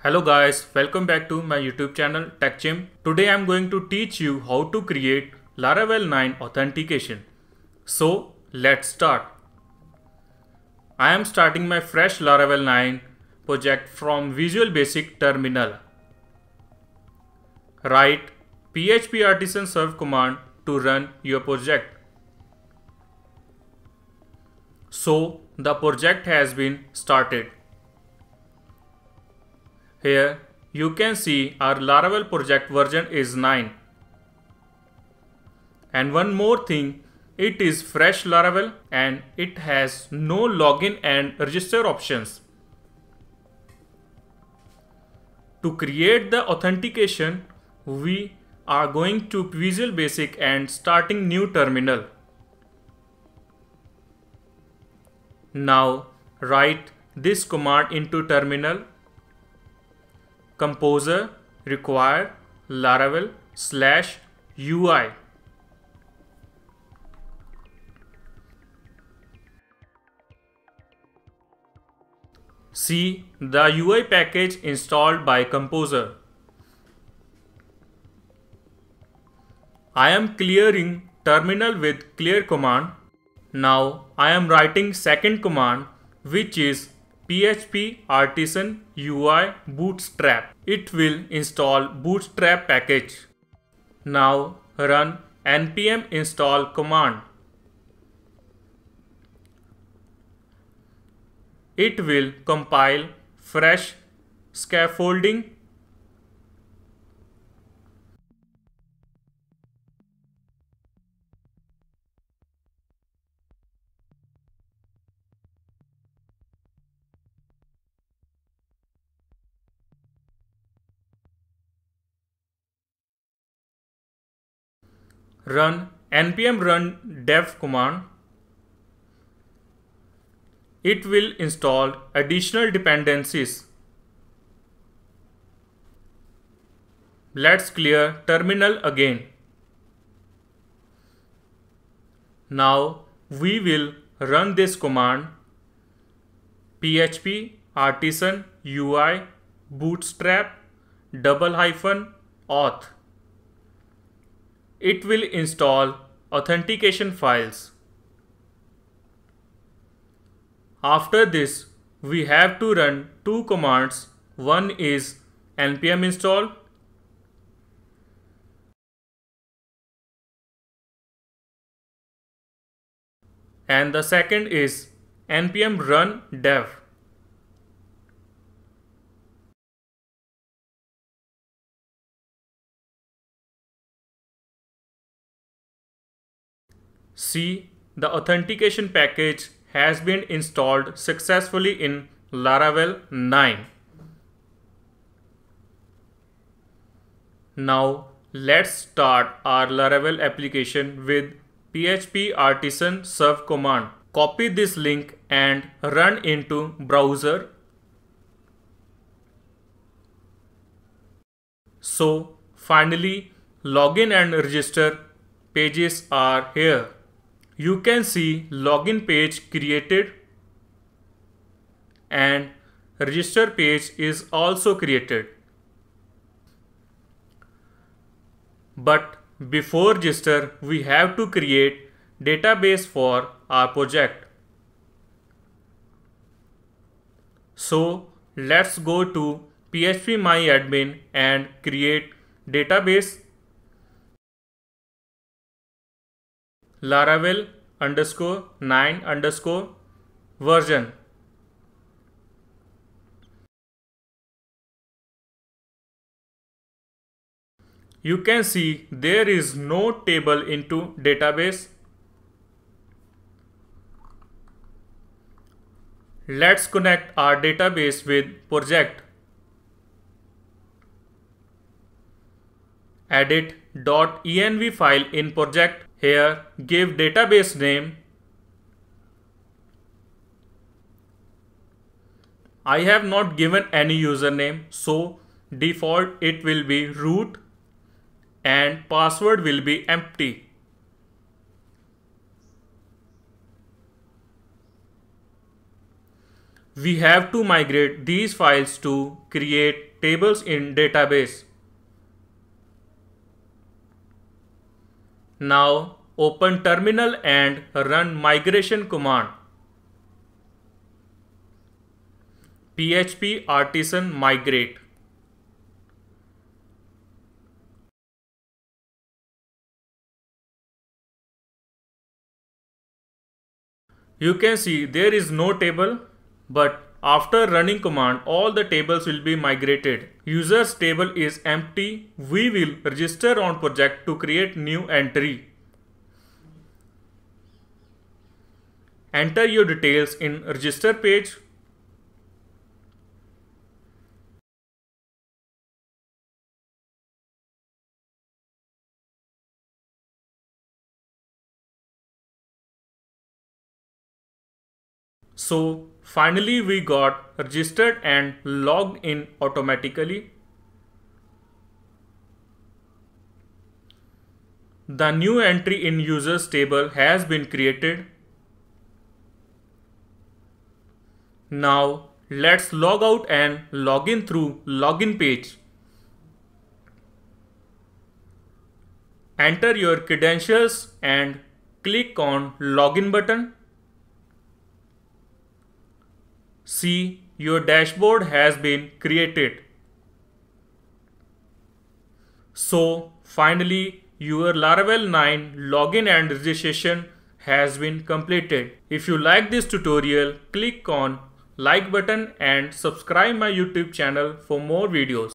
Hello guys, welcome back to my YouTube channel TechChim. Today I am going to teach you how to create Laravel 9 authentication. So let's start. I am starting my fresh Laravel 9 project from Visual Basic terminal. Write php artisan serve command to run your project. So the project has been started. Here you can see our Laravel project version is 9. And one more thing, it is fresh Laravel and it has no login and register options. To create the authentication, we are going to Visual Basic and starting new terminal. Now write this command into terminal. Composer require Laravel/UI. See the UI package installed by Composer. I am clearing terminal with clear command. Now I am writing second command, which is php artisan UI bootstrap. It will install bootstrap package. Now run npm install command. It will compile fresh scaffolding. Run npm run dev command. It will install additional dependencies. Let's clear terminal again. Now we will run this command php artisan UI bootstrap --auth. It will install authentication files. After this, we have to run two commands. One is npm install and the second is npm run dev. See, the authentication package has been installed successfully in Laravel 9. Now let's start our Laravel application with php artisan serve command. Copy this link and run into browser. So finally login and register pages are here. You can see login page created and register page is also created. But before register, we have to create database for our project. So let's go to phpMyAdmin and create database Laravel _9_ version. You can see there is no table into database. Let's connect our database with project. Edit .env file in project. Here give database name. I have not given any username, so default it will be root and password will be empty. We have to migrate these files to create create tables in database. Now open terminal and run migration command. PHP artisan migrate. You can see there is no table, but after running command all the tables will be migrated. Users table is empty. We will register on project to create new entry. Enter your details in register page. So finally we got registered and logged in automatically. The new entry in users table has been created. Now let's log out and log in through login page. Enter your credentials and click on login button. See, your dashboard has been created. So finally your Laravel 9 login and registration has been completed. If you like this tutorial, click on like button and subscribe my YouTube channel for more videos.